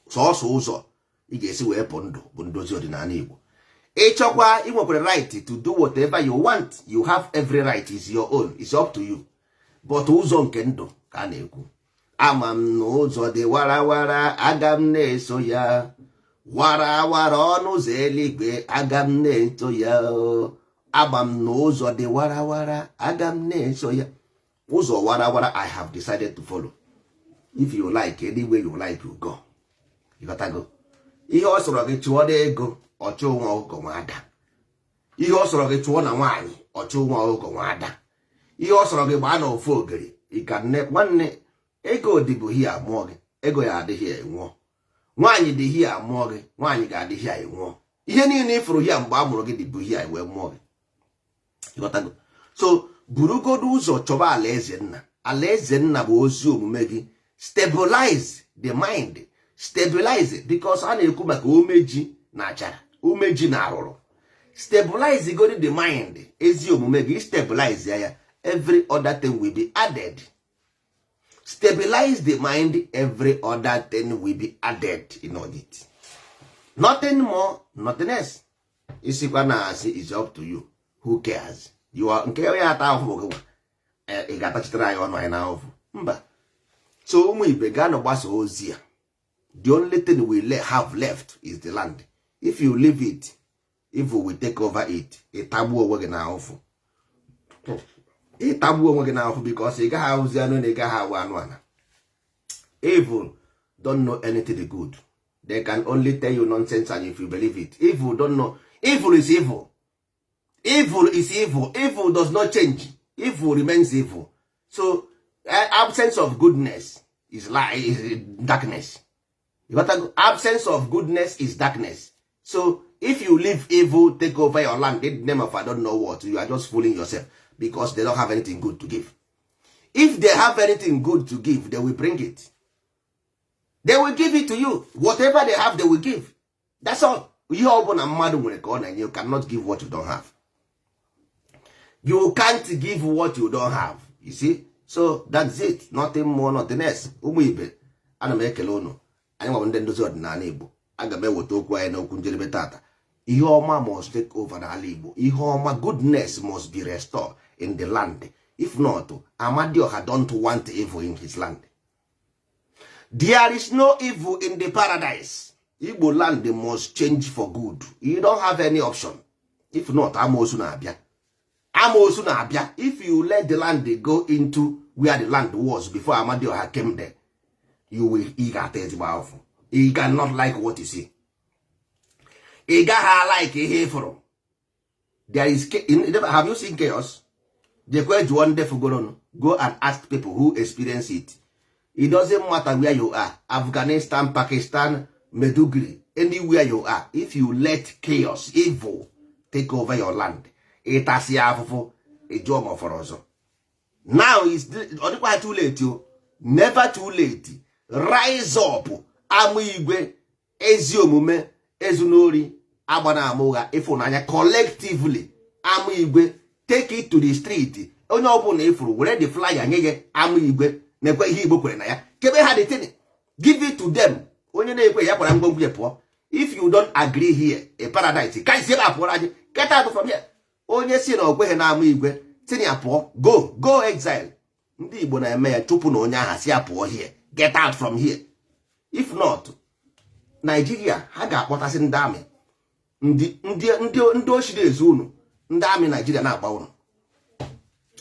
Sọọsọ ụzọ ị ga-esi wee pụ ndụ bụ ndozi ọdịnala Igbo. Ịchọkwa ị nwekwara right to do whatever you want. You have every right, is your own, it's up to you. But ụzọ nke ndụ ka a na-ekwu. Ama m na ụzọ dị warawara, aga m na-eso ya. Warawara ọnụ ụzọ eluigwe, aga m na-eso ya. Ama m na ụzọ dị warawara, aga m na-eso ya. Ụzọ warawara I have decided to follow. If you like, anywhere you like, you go. You gotta go. Ihe ọ sọrọ gị chụọ n'ego, ọ chụọ nwa ọkụkọ nwa ada. Ihe ọ sọrọ gị chụọ na nwaanyị, ọ chụọ nwa ọkụkọ nwa ada. Ihe ọ sọrọ gị gbaa na ofu ogiri, nwanne ego dịbụ ihe amụọ gị, ego ya adịghị enwụọ. Nwaanyị dị ihe amụọ gị, nwaanyị ga-adịghị ya enwụọ. Ihe niile ifuru ya mgbe a mụrụ gị dịbụ ihe wee mụọ gị. You gotta go. So burugodu ụzọ chọba alaeze nna. Alaeze nna bụ ozi omume gị. Stabilize the mind. Stabilize it, because a na-ekwu maka umeji na achara, umeji na arụrụ. Stabilize go the mind. Ezi omume gị stabilize ya, every other thing will be added. Stabilize the mind, every other thing will be added in it. Nothing more, nothing less. Isikwa na asị is up to you. Who cares? You are nke ya ata ahụhụ gị. Ị ga-atachitere anyị ọnụ anyị na ahụhụ. Mba. So ụmụ ibe ga no gbasa ozi ya. The only thing we have left is the land. If you leave it, evil will take over it. Ịtagbuo onwe gị na ahụhụ. Ịtagbuo onwe gị na ahụhụ because ị gaghị ahụzi anụ na ị gaghị ahụ anụ ana. Evil don't know anything good. They can only tell you nonsense, and if you believe it. Evil don't know. Evil is evil. Evil is evil. Evil does not change. Evil remains evil. So absence of goodness is darkness. Absence of goodness is darkness. So if you leave evil take over your land in the name of I don't know what, you are just fooling yourself, because they don't have anything good to give. If they have anything good to give, they will bring it. They will give it to you. Whatever they have, they will give. That's all. You cannot give what you don't have. You can't give what you don't have. You see? So that's it. Nothing more, nothing less. Ụmụ ibe, ana m ekele unu. Anyị nwa ndị ndozi ọdịnala Igbo. Aga m eweta okwu anyị na okwu njedebe tata. Ihe ọma must take over n'ala Igbo. Ihe ọma, goodness must be restored in the land. If not, Amadioha don't want evil in his land. There is no evil in the paradise. Igbo land must change for good. You don't have any option. If not, Amosu na-abịa. Amosu na-abịa. If you let the land go into where the land was before Amadioha came there, you will you cannot like what you see. You gaha like a from. There is, have you seen chaos? Go and ask people who experience it. It doesn't matter where you are. Afghanistan, Pakistan, Medugri, anywhere you are. If you let chaos, evil take over your land, it has a job for us. Now it's too late. You never too late. Rise up. Amigwe, eziomume, ezunori, abana amoga, ifunanya collectively. Amigwe, take it to the street. Onye ọbụla ifuru were the flyer nyeye Amigwe nekwe ihe Igbo kwere na ya. Kebe ha the thing. Give it to them. Onye na-ekwe ya kwara ngwongwo ya pụọ. If you don't agree here, a paradise, ka isi ebe apụọ aje. Get out from here. Onye si na okweghị na Amigwe, tin ya pụọ. Go exile. Ndị Igbo na-eme ya chụpụ na onye aha si apụọ here. Get out from here. If not, Nigeria ha ga-akpọtasị ndị amị. Ndị ochide ezu unu. Ndị amị Nigeria na-agba unu.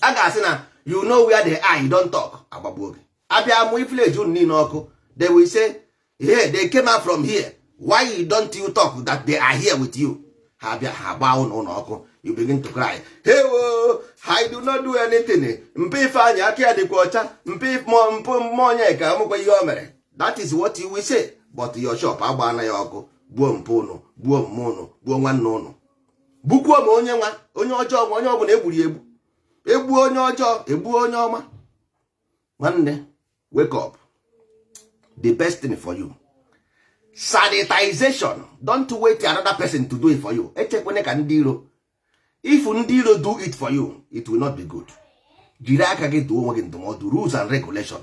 A ga-asị na you know where they are, you don't talk. Agbagbu oge. Abịa mụ ifleji unu niile ọkụ. They will say, hey, they came out from here. Why don't you talk that they are here with you? Ha bịa ha gba unu ọkụ. You begin to cry. Hey, whoa, I do not do anything. Mpe Ifeanyị aka ya dịkwa ọcha. Mpe mmụọ ka ọmụkwa ihe o mere. That is what you will say. But your shop agbana ya ọkụ. Gbuo mpụ unu, gbuo mmụọ unu, gbuo nwanne unu. Bukwo ma onye nwa, onye ọjọọ, onye ọbụla egburi egbu. Egbuo onye ọjọọ, egbuo onye ọma. Nwanne, wake up. The best thing for you. Sanitization. Don't wait another person to do it for you. Echekwene ka ndị iro. If ndị iro do it for you, it will not be good. Jiri aka gị tụọ onwe gị ndụmọdụ, rules and regulation.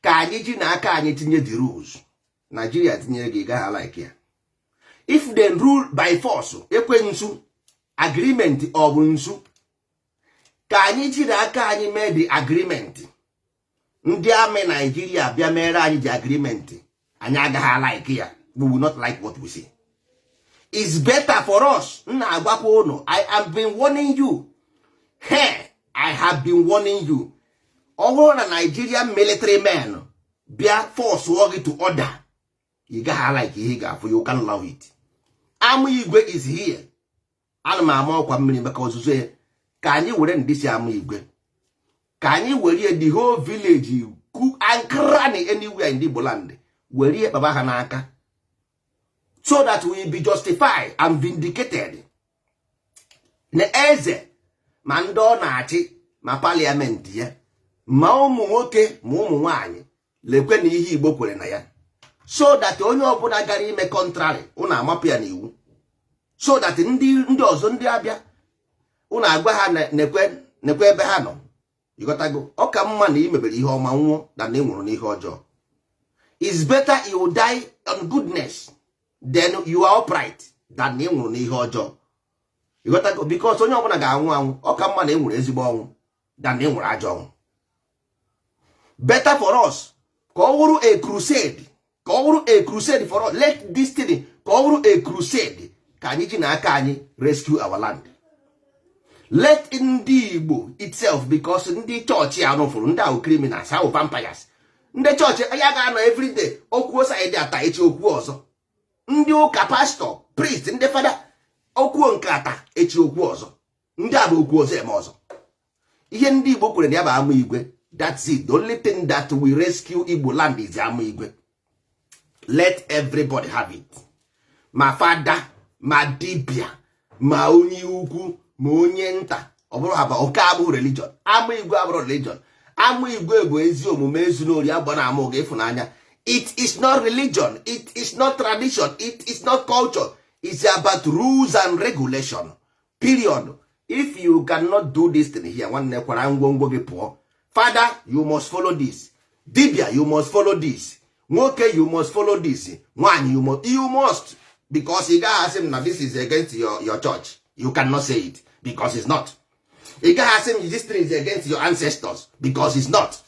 Ka anyị ji na aka anyị tinye the rules. Nigeria tinyere gị gaha like ya. If they rule by force, ekwensu, agreement ọ bụ nsu. Ka anyị jiri aka anyị mee the agreement. Ndị amị Nigeria bịa mere anyị the agreement. Anyị agaghị like ya. We will not like what we see. It's better for us. Nna agwakwa unu. I have been warning you. Hey, I have been warning you. Ọ bụrụ na Nigerian military men bịa force gị to order, you gaghị like ihe ga-afụ, you can love it. Amigwe is here. Ana m ama ọkwa mmiri maka ọzụzụ ya. Ka anyị were ndị si Amigwe. Ka anyị were the whole village and cranny anywhere in the Igbo land. Were baba ha n'aka. So that we will be justified and vindicated. Na eze ma ndị ọ na-achị ma parliament ya ma ụmụ nwoke ma ụmụ nwaanyị lekwe na ihe Igbo kwere na ya. So that onye ọbụla gara ime contrary ụna amapụ ya n'iwu. So that ndị ọzọ ndị abịa ụna agwa ha nekwe ebe ha nọ. Ịghọtago, ọ ka mma na imebere ihe ọma nwụọ na na ịnwụrụ n'ihe ọjọọ. It's better you die on goodness then you are upright than na ịnwụrụ n'ihe ọjọọ. Ịghọtago, because onye ọbụla ga-anwụ anwụ, ọ ka mma na ịnwụrụ ezigbo ọnwụ than na ịnwụrụ ajọ ọnwụ. Better for us ka ọ wụrụ a crusade, ka ọ wụrụ a crusade for us. Let this thing ka ọ wụrụ a crusade ka anyị ji n'aka anyị rescue our land. Let ndị Igbo itself, because ndị chọọchị a nụfụrụ ndị ahụ criminals, ahụ vampires. Ndị chọọchị ya ga-anọ everyday okwuo saịdị ata echi okwu ọzọ. Ndị ụka pastor, priest, ndị fada okwuo nke ata echi okwu ọzọ. Ndị a bụ okwu ọzọ eme ọzọ. Ihe ndị Igbo kwere na ya bụ Amigwe. That's it. The only thing that will rescue Igbo land is Amigwe. let everybody have it. Ma fada, ma dibia, ma onye ukwu, ma onye nta. Ọ bụrụ haba oke abụ religion. Amụ igwe abụrụ religion. Amụ igwe bụ ezi omume ezu n'ori agba na ama oge ịfụnanya. It is not religion. It is not tradition. It is not culture. It's about rules and regulation. Period. If you cannot do this thing here, nwanne kwara ngwongwo gị pụọ. Father, you must follow this. Dibia, you must follow this. Nwoke, you must follow this. Nwanyi, you must. Because you guys say, now this is against your church. You cannot say it. Because it's not. You guys say, this thing is against your ancestors. Because it's not.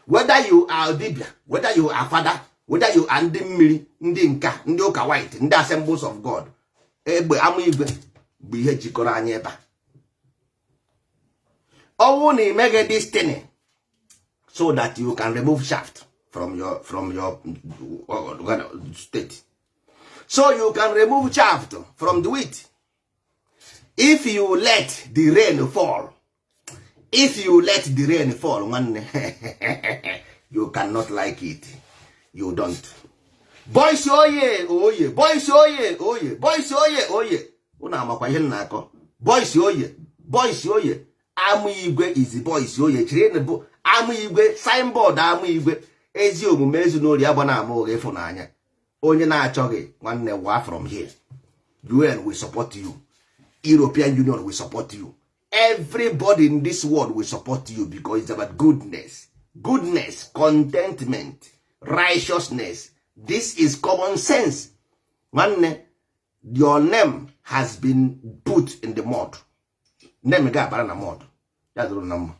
Whether you are dibia, whether you are father, whether you are ndị mmiri, ndị nka, ndị ụka white, ndị assemblies of God. Egbe amụ igwe bụ ihe jikọrọ anyị ebe a. Ọwụ na imege this thing so that you can remove shaft from your state. So you can remove shaft from the wheat. If you let the rain fall, man, you cannot like it. You don't. Boys, oye, oye. Boys, oye, oye. Boys, oye, oye. Una amakwa ihe na-akọ. Boys, oye. Boys, oye. Amụ igwe is boys, oye. Chiri bụ amụ igwe, signboard amụ igwe. Ezi omume ezu n'ori agba na ama oge ịfụnanya. Onye na-achọghị nwanne wa from here. UN will support you. European Union will support you. Everybody in this world will support you because it's about goodness. Goodness, contentment, righteousness. This is common sense. Nwanne, your name has been put in the mud. Name ga bara na mud. Ya duru na mma.